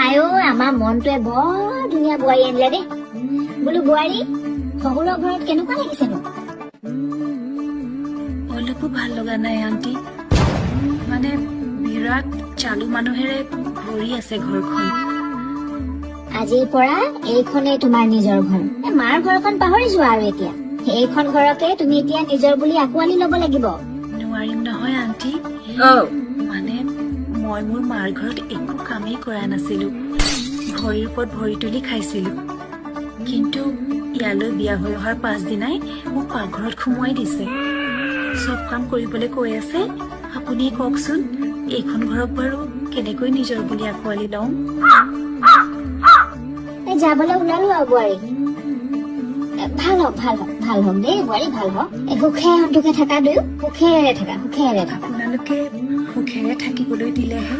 আয়ো আমাৰ মনটোৱে বৰ ধুনীয়া বোৱাৰী আনিলে দেই। বোলো বোৱাৰী শহুৰৰ ঘৰত কেনেকুৱা লাগিছেনো? অলপো ভাল লগা নাই আন্টি। মানে বিৰাট চালু মানুহেৰে ভৰি আছে ঘৰখন। আজিৰ পৰা এইখনেই তোমাৰ নিজৰ ঘৰ। মাৰ ঘৰখন পাহৰি যোৱা আৰু এতিয়া এইখন ঘৰকে তুমি এতিয়া নিজৰ বুলি আঁকোৱালি লব লাগিব। নোৱাৰিম নহয় আন্টি। মানে মই মোৰ মাৰ ঘৰত একো কামেই কৰা নাছিলো। ভৰিৰ ওপৰত ভৰি তুলি খাইছিলো। কিন্তু ইয়ালৈ বিয়া হৈ অহাৰ পাছদিনাই মোক পাকঘৰত সোমোৱাই দিছে। চব কাম কৰিবলৈ কৈ আছে। আপুনি কওকচোন এইখন ঘৰক বাৰু কেনেকৈ নিজৰ বুলি আঁকোৱালি লওঁ? যাবলৈ ওলালো আৰু বোৱাৰী। ভাল হওক দেই বোৱাৰী, ভাল হওক। সুখে সন্তোষে থাকা দুয়ো, সুখেৰে থাকা। আপোনালোকে সুখেৰে থাকিবলৈ দিলেহে